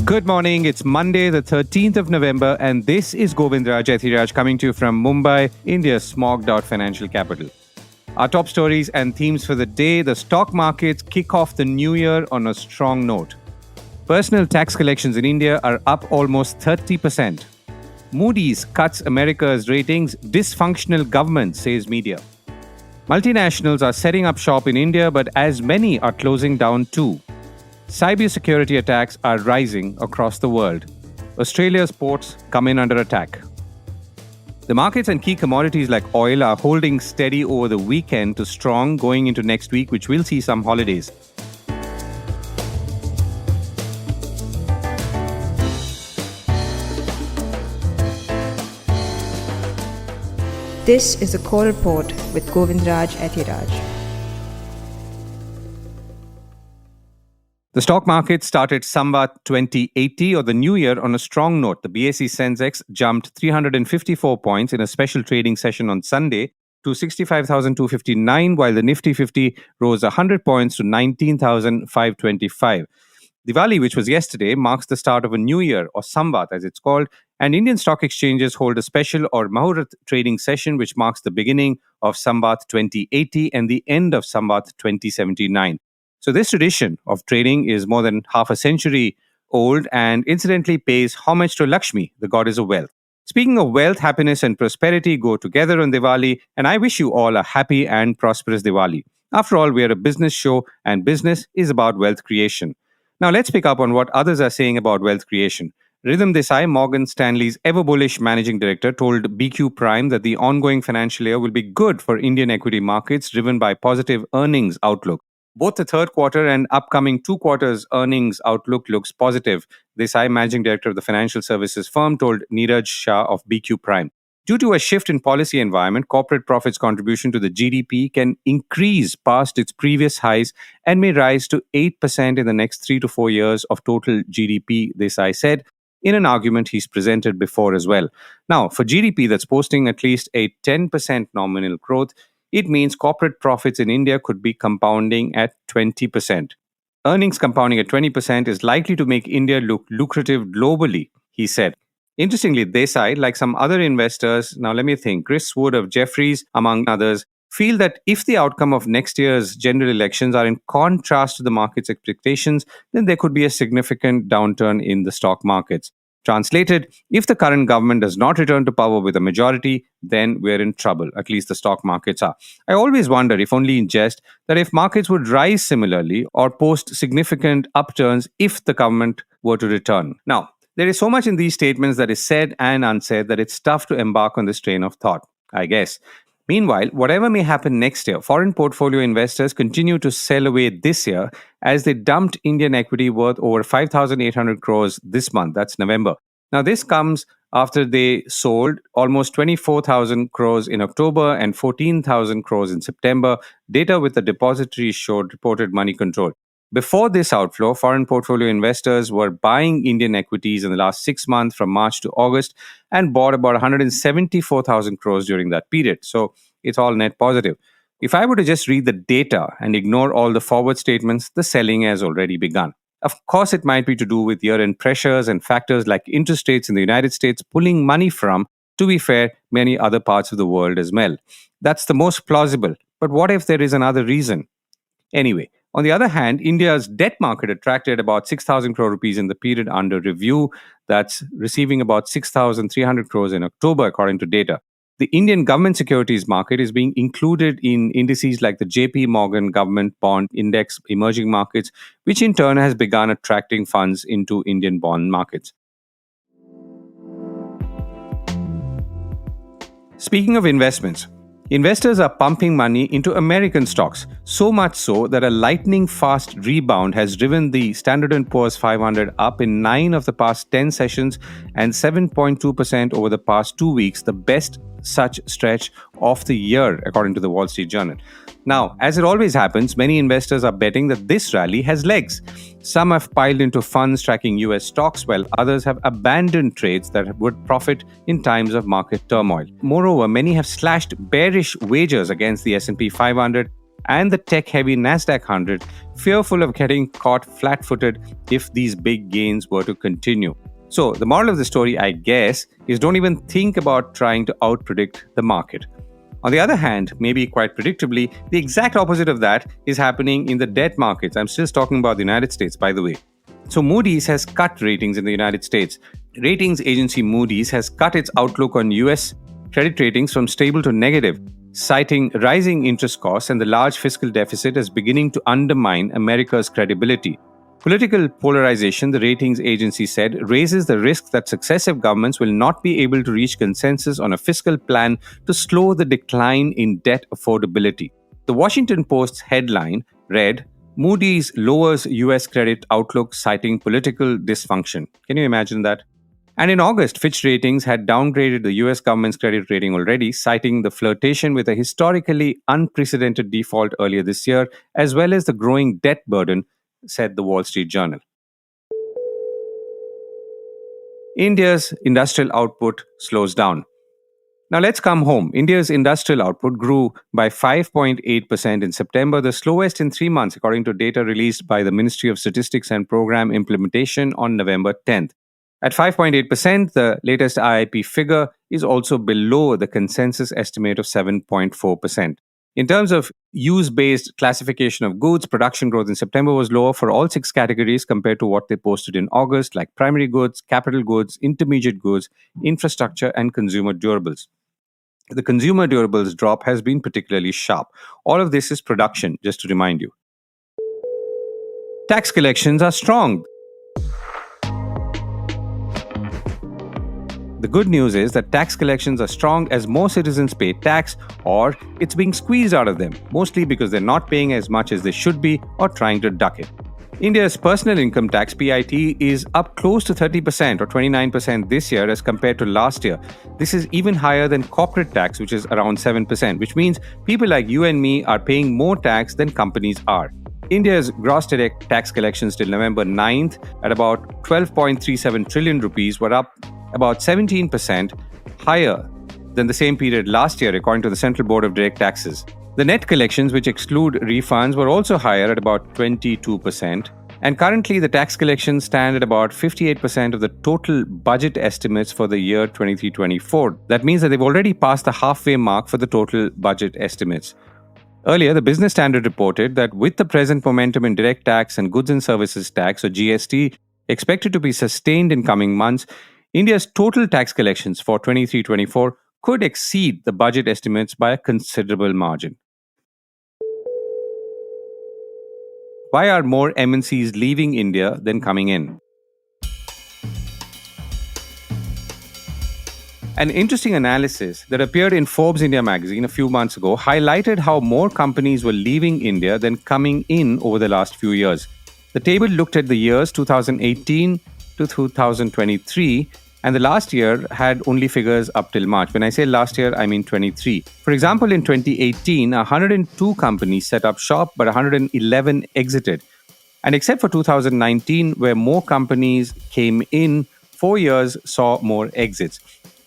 Good morning. It's Monday, the 13th of November, and this is Govindraj Ethiraj coming to you from Mumbai, India's smogged out financial capital. Our top stories and themes for the day: the stock markets kick off the new year on a strong note. Personal tax collections in India are up almost 30%. Moody's cuts America's ratings, dysfunctional government, says media. Multinationals are setting up shop in India, but as many are closing down too. Cybersecurity attacks are rising across the world. Australia's ports come in under attack. The markets and key commodities like oil are holding steady over the weekend to strong going into next week, which will see some holidays. This is a core report with Govindraj Ethiraj. The stock market started Samvat 2080 or the new year on a strong note. The BSE Sensex jumped 354 points in a special trading session on Sunday to 65,259, while the Nifty 50 rose 100 points to 19,525. Diwali, which was yesterday, marks the start of a new year, or Samvat as it's called, and Indian stock exchanges hold a special or Muhurat trading session which marks the beginning of Samvat 2080 and the end of Samvat 2079. So this tradition of trading is more than half a century old and incidentally pays homage to Lakshmi, the goddess of wealth. Speaking of wealth, happiness and prosperity go together on Diwali, and I wish you all a happy and prosperous Diwali. After all, we are a business show and business is about wealth creation. Now let's pick up on what others are saying about wealth creation. Rhythm Desai, Morgan Stanley's ever-bullish managing director, told BQ Prime that the ongoing financial year will be good for Indian equity markets, driven by positive earnings outlook. Both the third quarter and upcoming 2 quarters earnings outlook looks positive, Desai, managing director of the financial services firm, told Neeraj Shah of BQ Prime. Due to a shift in policy environment, corporate profits contribution to the GDP can increase past its previous highs and may rise to 8% in the next 3 to 4 years of total GDP, Desai said, in an argument he's presented before as well. Now, for GDP that's posting at least a 10% nominal growth, it means corporate profits in India could be compounding at 20%. Earnings compounding at 20% is likely to make India look lucrative globally, he said. Interestingly, Desai, like some other investors, now let me think, Chris Wood of Jefferies, among others, feel that if the outcome of next year's general elections are in contrast to the market's expectations, then there could be a significant downturn in the stock markets. Translated, if the current government does not return to power with a majority, then we're in trouble. At least the stock markets are. I always wonder, if only in jest, that if markets would rise similarly or post significant upturns if the government were to return. Now, there is so much in these statements that is said and unsaid that it's tough to embark on this train of thought, I guess. Meanwhile, whatever may happen next year, foreign portfolio investors continue to sell away this year as they dumped Indian equity worth over 5,800 crores this month. That's November. Now, this comes after they sold almost 24,000 crores in October and 14,000 crores in September. Data with the depository showed, reported Money Control. Before this outflow, foreign portfolio investors were buying Indian equities in the last 6 months from March to August and bought about 174,000 crores during that period. So it's all net positive. If I were to just read the data and ignore all the forward statements, the selling has already begun. Of course, it might be to do with year-end pressures and factors like interest rates in the United States pulling money from, to be fair, many other parts of the world as well. That's the most plausible. But what if there is another reason? Anyway, on the other hand, India's debt market attracted about 6,000 crore rupees in the period under review. That's receiving about 6,300 crores in October, according to data. The Indian government securities market is being included in indices like the JP Morgan Government Bond Index Emerging Markets, which in turn has begun attracting funds into Indian bond markets. Speaking of investments, investors are pumping money into American stocks, so much so that a lightning-fast rebound has driven the Standard & Poor's 500 up in 9 of the past 10 sessions and 7.2% over the past 2 weeks, the best such stretch of the year, according to the Wall Street Journal. Now, as it always happens, many investors are betting that this rally has legs. Some have piled into funds tracking US stocks, while others have abandoned trades that would profit in times of market turmoil. Moreover, many have slashed bearish wagers against the S&P 500 and the tech-heavy Nasdaq 100, fearful of getting caught flat-footed if these big gains were to continue. So, the moral of the story, I guess, is don't even think about trying to outpredict the market. On the other hand, maybe quite predictably, the exact opposite of that is happening in the debt markets. I'm still talking about the United States, by the way. So Moody's has cut ratings in the United States. Ratings agency Moody's has cut its outlook on US credit ratings from stable to negative, citing rising interest costs and the large fiscal deficit as beginning to undermine America's credibility. Political polarization, the ratings agency said, raises the risk that successive governments will not be able to reach consensus on a fiscal plan to slow the decline in debt affordability. The Washington Post's headline read, Moody's lowers US credit outlook citing political dysfunction. Can you imagine that? And in August, Fitch Ratings had downgraded the US government's credit rating already, citing the flirtation with a historically unprecedented default earlier this year, as well as the growing debt burden, said the Wall Street Journal. India's industrial output slows down. Now let's come home. India's industrial output grew by 5.8% in September, the slowest in 3 months, according to data released by the Ministry of Statistics and Program Implementation on November 10th. At 5.8%, the latest IIP figure is also below the consensus estimate of 7.4%. In terms of use-based classification of goods, production growth in September was lower for all 6 categories compared to what they posted in August, like primary goods, capital goods, intermediate goods, infrastructure, and consumer durables. The consumer durables drop has been particularly sharp. All of this is production, just to remind you. Tax collections are strong. The good news is that tax collections are strong as more citizens pay tax, or it's being squeezed out of them, mostly because they're not paying as much as they should be or trying to duck it. India's personal income tax PIT is up close to 30% or 29% this year as compared to last year. This is even higher than corporate tax, which is around 7%, which means people like you and me are paying more tax than companies are. India's gross direct tax collections till November 9th at about 12.37 trillion rupees were up about 17% higher than the same period last year, according to the Central Board of Direct Taxes. The net collections, which exclude refunds, were also higher at about 22%. And currently, the tax collections stand at about 58% of the total budget estimates for the year 23-24. That means that they've already passed the halfway mark for the total budget estimates. Earlier, the Business Standard reported that with the present momentum in direct tax and goods and services tax, or GST, expected to be sustained in coming months, India's total tax collections for 23-24 could exceed the budget estimates by a considerable margin. Why are more MNCs leaving India than coming in? An interesting analysis that appeared in Forbes India magazine a few months ago highlighted how more companies were leaving India than coming in over the last few years. The table looked at the years 2018 to 2023, and the last year had only figures up till March. When I say last year, I mean 23. For example, in 2018, 102 companies set up shop, but 111 exited. And except for 2019, where more companies came in, 4 years saw more exits.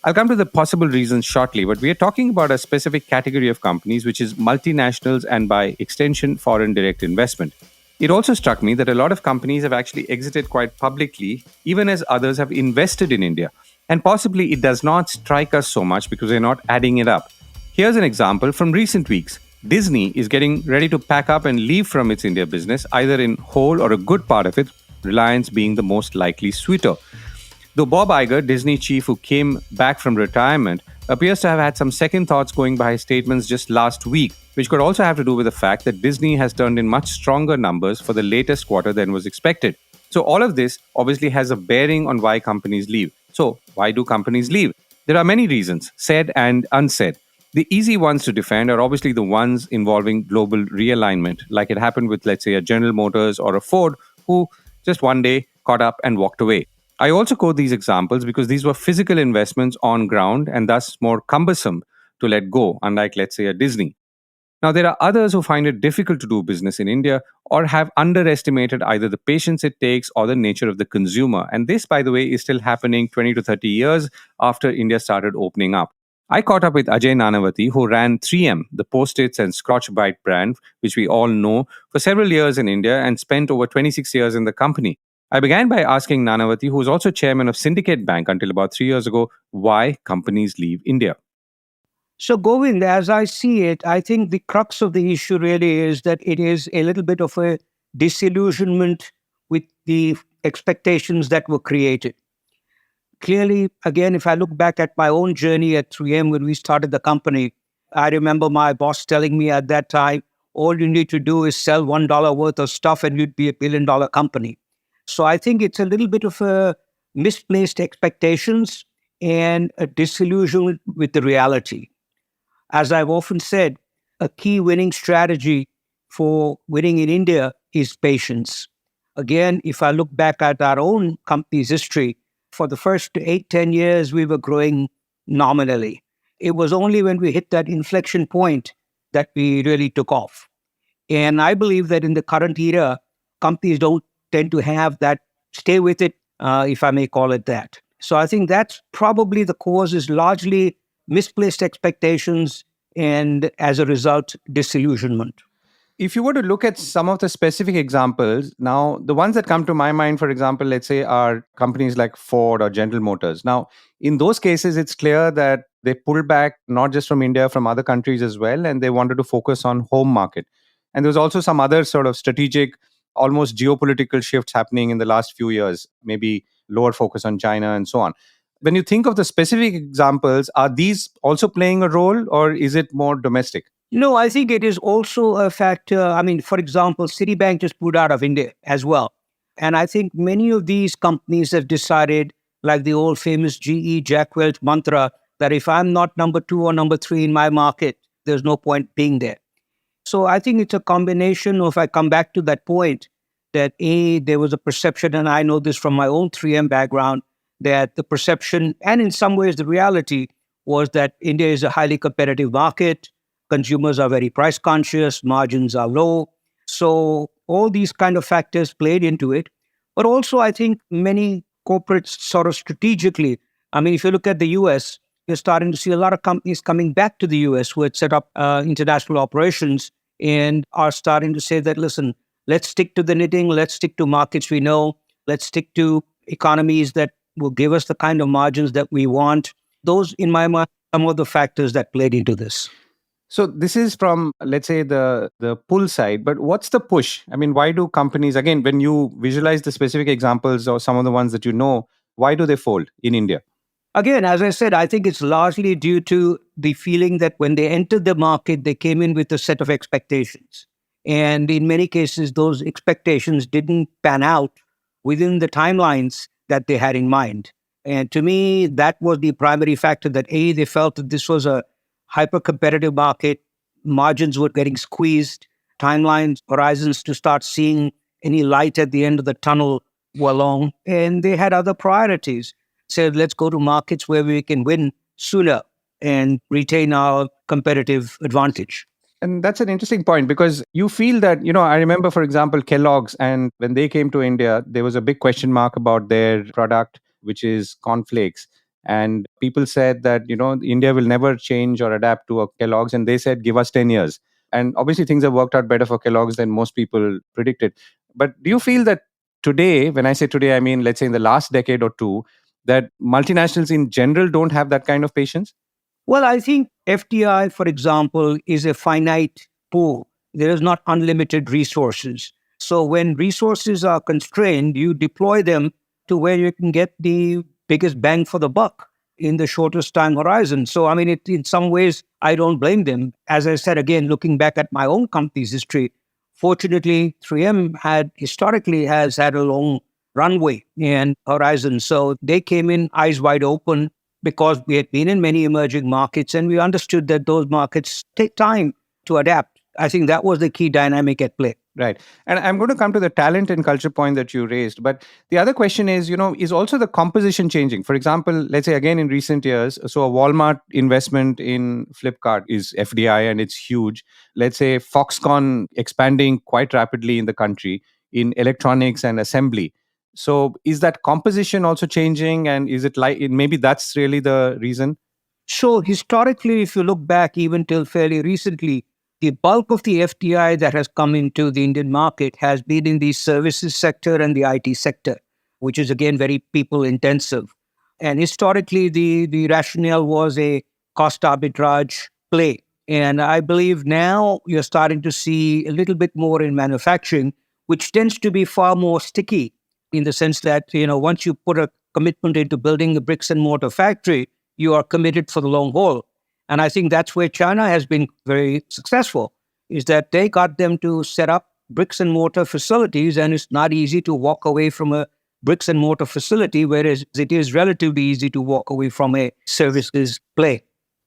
I'll come to the possible reasons shortly, but we are talking about a specific category of companies, which is multinationals and by extension, foreign direct investment. It also struck me that a lot of companies have actually exited quite publicly, even as others have invested in India. And possibly it does not strike us so much because they're not adding it up. Here's an example from recent weeks. Disney is getting ready to pack up and leave from its India business, either in whole or a good part of it, Reliance being the most likely suitor. Though Bob Iger, Disney chief who came back from retirement, appears to have had some second thoughts going by his statements just last week, which could also have to do with the fact that Disney has turned in much stronger numbers for the latest quarter than was expected. So all of this obviously has a bearing on why companies leave. So why do companies leave? There are many reasons, said and unsaid. The easy ones to defend are obviously the ones involving global realignment, like it happened with, let's say, a General Motors or a Ford, who just one day caught up and walked away. I also quote these examples because these were physical investments on ground and thus more cumbersome to let go, unlike, let's say, a Disney. Now, there are others who find it difficult to do business in India or have underestimated either the patience it takes or the nature of the consumer. And this, by the way, is still happening 20 to 30 years after India started opening up. I caught up with Ajay Nanavati, who ran 3M, the Post-its and Scotch Brite brand, which we all know, for several years in India and spent over 26 years in the company. I began by asking Nanavati, who was also chairman of Syndicate Bank until about 3 years ago, why companies leave India. So, Govind, as I see it, I think the crux of the issue really is that it is a little bit of a disillusionment with the expectations that were created. Clearly, again, if I look back at my own journey at 3M when we started the company, I remember my boss telling me at that time, all you need to do is sell $1 worth of stuff and you'd be $1 billion company. So I think it's a little bit of a misplaced expectations and a disillusion with the reality. As I've often said, a key winning strategy for winning in India is patience. Again, if I look back at our own company's history, for the first 8, 10 years, we were growing nominally. It was only when we hit that inflection point that we really took off. And I believe that in the current era, companies don't tend to have that stay with it, if I may call it that. So I think that's probably the cause is largely misplaced expectations and as a result, disillusionment. If you were to look at some of the specific examples, now the ones that come to my mind, for example, let's say are companies like Ford or General Motors. Now, in those cases, it's clear that they pulled back not just from India, from other countries as well, and they wanted to focus on home market. And there was also some other sort of strategic, almost geopolitical shifts happening in the last few years, maybe lower focus on China and so on. When you think of the specific examples, are these also playing a role or is it more domestic? No, I think it is also a factor. I mean, for example, Citibank just pulled out of India as well. And I think many of these companies have decided, like the old famous GE Jack Welch mantra, that if I'm not number two or number three in my market, there's no point being there. So I think it's a combination of, I come back to that point, that A, there was a perception, and I know this from my own 3M background, that the perception, and in some ways the reality, was that India is a highly competitive market. Consumers are very price conscious, margins are low. So all these kind of factors played into it. But also, I think many corporates sort of strategically, I mean, if you look at the US, you're starting to see a lot of companies coming back to the US who had set up international operations and are starting to say that, listen, let's stick to the knitting, let's stick to markets we know, let's stick to economies that will give us the kind of margins that we want. Those, in my mind, some of the factors that played into this. So this is from, let's say, the pull side, but what's the push? I mean, why do companies, again, when you visualize the specific examples or some of the ones that you know, why do they fold in India? Again, as I said, I think it's largely due to the feeling that when they entered the market, they came in with a set of expectations. And in many cases, those expectations didn't pan out within the timelines that they had in mind. And to me, that was the primary factor that A, they felt that this was a hyper competitive market, margins were getting squeezed, timelines, horizons to start seeing any light at the end of the tunnel were long, and they had other priorities. Said, let's go to markets where we can win sooner and retain our competitive advantage. And that's an interesting point because you feel that, I remember, for example, Kellogg's, and when they came to India, there was a big question mark about their product, which is cornflakes. And people said that, India will never change or adapt to a Kellogg's. And they said, give us 10 years. And obviously, things have worked out better for Kellogg's than most people predicted. But do you feel that today, when I say today, I mean, let's say in the last decade or two, that multinationals in general don't have that kind of patience? Well, I think FDI, for example, is a finite pool. There is not unlimited resources. So when resources are constrained, you deploy them to where you can get the biggest bang for the buck in the shortest time horizon. So, I mean, in some ways, I don't blame them. As I said, again, looking back at my own company's history, fortunately, 3M historically has had a long runway and horizon. So they came in eyes wide open because we had been in many emerging markets and we understood that those markets take time to adapt. I think that was the key dynamic at play. Right. And I'm going to come to the talent and culture point that you raised. But the other question is, is also the composition changing? For example, let's say again in recent years, so a Walmart investment in Flipkart is FDI and it's huge. Let's say Foxconn expanding quite rapidly in the country in electronics and assembly. So is that composition also changing? And is it like maybe that's really the reason? So historically, if you look back even till fairly recently, the bulk of the FDI that has come into the Indian market has been in the services sector and the IT sector, which is again very people intensive. And historically, the rationale was a cost arbitrage play. And I believe now you're starting to see a little bit more in manufacturing, which tends to be far more sticky in the sense that, once you put a commitment into building a bricks and mortar factory, you are committed for the long haul. And I think that's where China has been very successful, is that they got them to set up bricks and mortar facilities, and it's not easy to walk away from a bricks and mortar facility, whereas it is relatively easy to walk away from a services play.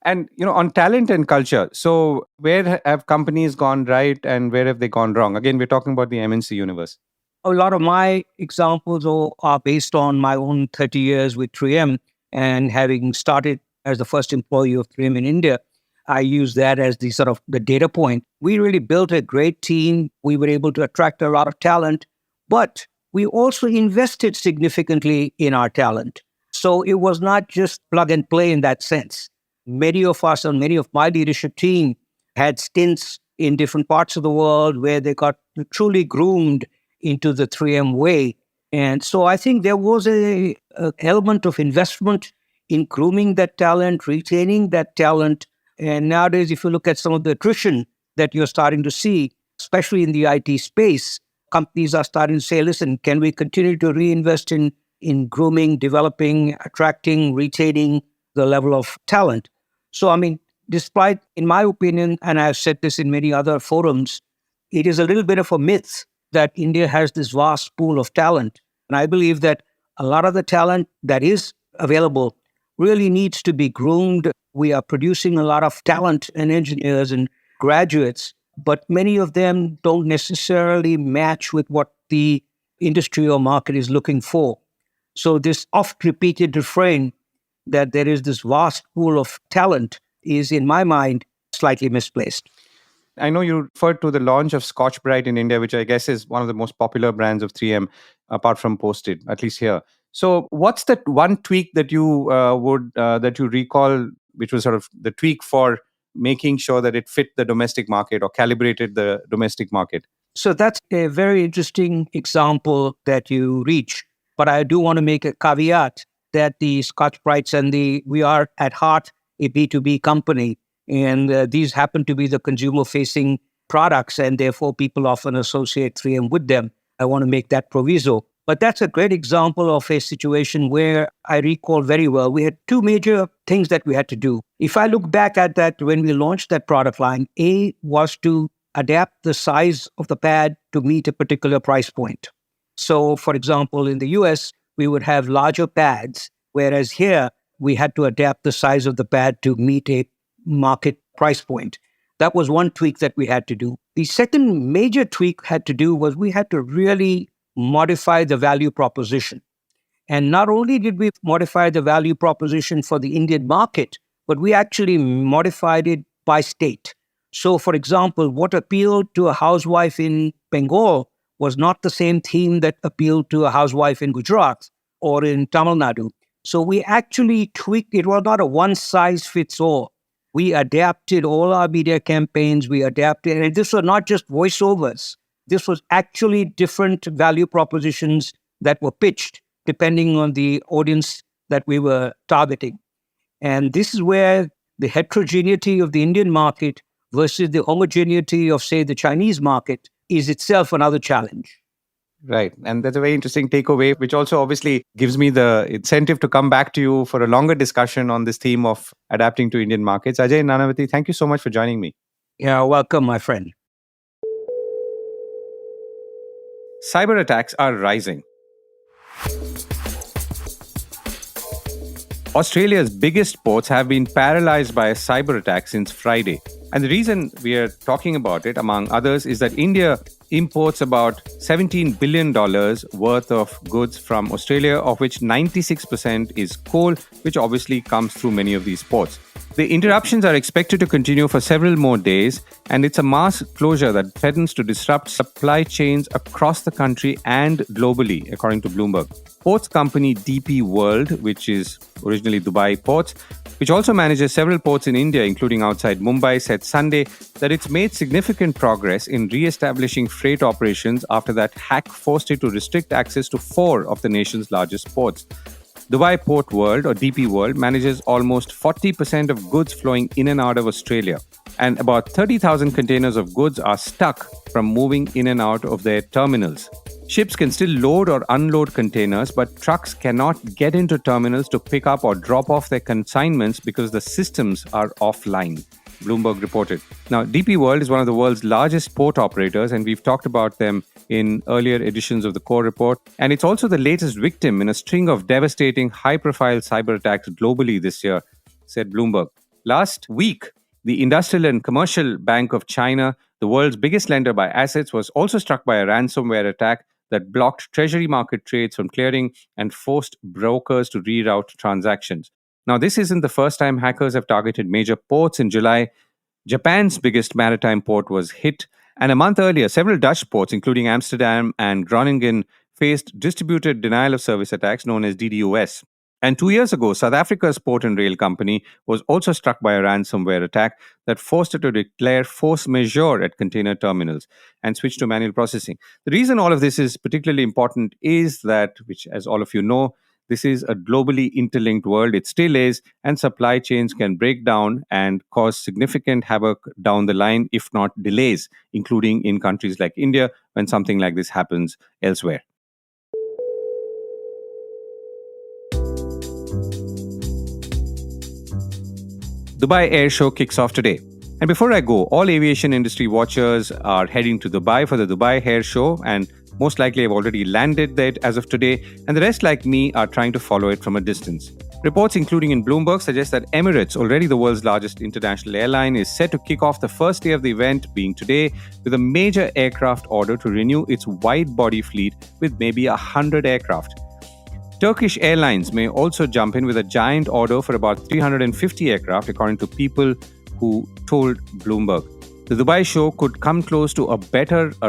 And, on talent and culture, so where have companies gone right and where have they gone wrong? Again, we're talking about the MNC universe. A lot of my examples are based on my own 30 years with 3M, and having started as the first employee of 3M in India, I use that as the sort of the data point. We really built a great team. We were able to attract a lot of talent, but we also invested significantly in our talent. So it was not just plug and play in that sense. Many of us and many of my leadership team had stints in different parts of the world where they got truly groomed into the 3M way. And so I think there was a element of investment in grooming that talent, retaining that talent. And nowadays, if you look at some of the attrition that you're starting to see, especially in the IT space, companies are starting to say, listen, can we continue to reinvest in grooming, developing, attracting, retaining the level of talent? So, I mean, despite, in my opinion, and I've said this in many other forums, it is a little bit of a myth that India has this vast pool of talent. And I believe that a lot of the talent that is available really needs to be groomed. We are producing a lot of talent and engineers and graduates, but many of them don't necessarily match with what the industry or market is looking for. So this oft-repeated refrain that there is this vast pool of talent is, in my mind, slightly misplaced. I know you referred to the launch of Scotch Brite in India, which I guess is one of the most popular brands of 3M, apart from Post-it, at least here. So what's that one tweak that you that you recall, which was sort of the tweak for making sure that it fit the domestic market or calibrated the domestic market? So that's a very interesting example that you reach. But I do want to make a caveat that the Scotch Brites we are at heart a B2B company. And these happen to be the consumer-facing products, and therefore people often associate 3M with them. I want to make that proviso. But that's a great example of a situation where I recall very well, we had two major things that we had to do. If I look back at that, when we launched that product line, A was to adapt the size of the pad to meet a particular price point. So, for example, in the US, we would have larger pads, whereas here we had to adapt the size of the pad to meet a market price point. That was one tweak that we had to do. The second major tweak had to do was we had to really modify the value proposition. And not only did we modify the value proposition for the Indian market, but we actually modified it by state. So, for example, what appealed to a housewife in Bengal was not the same theme that appealed to a housewife in Gujarat or in Tamil Nadu. So we actually tweaked, it was not a one-size-fits-all. We adapted all our media campaigns, and this was not just voiceovers. This was actually different value propositions that were pitched depending on the audience that we were targeting. And this is where the heterogeneity of the Indian market versus the homogeneity of, say, the Chinese market is itself another challenge. Right. And that's a very interesting takeaway, which also obviously gives me the incentive to come back to you for a longer discussion on this theme of adapting to Indian markets. Ajay Nanavati, thank you so much for joining me. Yeah, welcome, my friend. Cyber attacks are rising. Australia's biggest ports have been paralyzed by a cyber attack since Friday. And the reason we are talking about it, among others, is that India imports about $17 billion worth of goods from Australia, of which 96% is coal, which obviously comes through many of these ports. The interruptions are expected to continue for several more days, and it's a mass closure that threatens to disrupt supply chains across the country and globally, according to Bloomberg. Ports company DP World, which is originally Dubai Ports, which also manages several ports in India, including outside Mumbai, said Sunday that it's made significant progress in re-establishing freight operations after that hack forced it to restrict access to 4 of the nation's largest ports. Dubai Port World, or DP World, manages almost 40% of goods flowing in and out of Australia, and about 30,000 containers of goods are stuck from moving in and out of their terminals. Ships can still load or unload containers, but trucks cannot get into terminals to pick up or drop off their consignments because the systems are offline, Bloomberg reported. Now, DP World is one of the world's largest port operators, and we've talked about them in earlier editions of the Core Report. And it's also the latest victim in a string of devastating, high-profile cyber attacks globally this year, said Bloomberg. Last week, the Industrial and Commercial Bank of China, the world's biggest lender by assets, was also struck by a ransomware attack that blocked treasury market trades from clearing and forced brokers to reroute transactions. Now, this isn't the first time hackers have targeted major ports. In July, Japan's biggest maritime port was hit, and a month earlier, several Dutch ports, including Amsterdam and Groningen, faced distributed denial of service attacks known as DDoS. And 2 years ago, South Africa's port and rail company was also struck by a ransomware attack that forced it to declare force majeure at container terminals and switch to manual processing. The reason all of this is particularly important is that, which, as all of you know, this is a globally interlinked world. It still is, and supply chains can break down and cause significant havoc down the line, if not delays, including in countries like India when something like this happens elsewhere. Dubai Air Show kicks off today. And before I go, all aviation industry watchers are heading to Dubai for the Dubai Air Show, and most likely have already landed there as of today, and the rest, like me, are trying to follow it from a distance. Reports, including in Bloomberg, suggest that Emirates, already the world's largest international airline, is set to kick off the first day of the event, being today, with a major aircraft order to renew its wide-body fleet with maybe 100 aircraft. Turkish Airlines may also jump in with a giant order for about 350 aircraft, according to people who told Bloomberg. The Dubai show could come close to a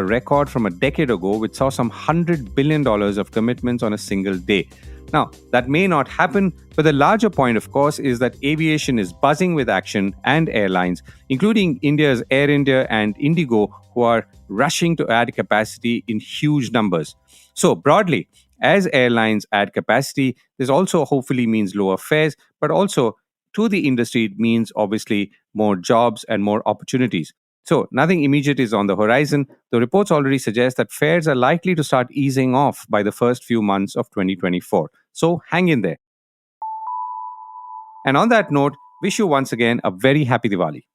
record from a decade ago, which saw some $100 billion of commitments on a single day. Now, that may not happen, but the larger point, of course, is that aviation is buzzing with action, and airlines, including India's Air India and Indigo, who are rushing to add capacity in huge numbers. So, broadly, as airlines add capacity, this also hopefully means lower fares, but also to the industry, it means obviously more jobs and more opportunities. So nothing immediate is on the horizon. The reports already suggest that fares are likely to start easing off by the first few months of 2024. So hang in there. And on that note, wish you once again a very happy Diwali.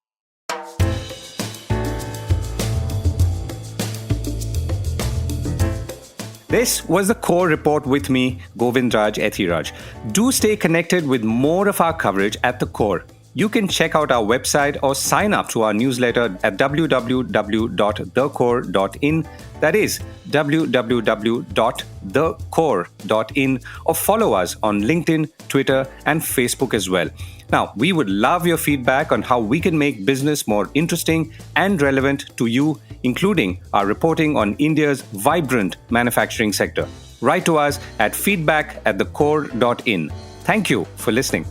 This was the Core Report with me, Govindraj Ethiraj. Do stay connected with more of our coverage at the Core. You can check out our website or sign up to our newsletter at www.thecore.in. That is www.thecore.in, or follow us on LinkedIn, Twitter, and Facebook as well. Now, we would love your feedback on how we can make business more interesting and relevant to you, including our reporting on India's vibrant manufacturing sector. Write to us at feedback@thecore.in. Thank you for listening.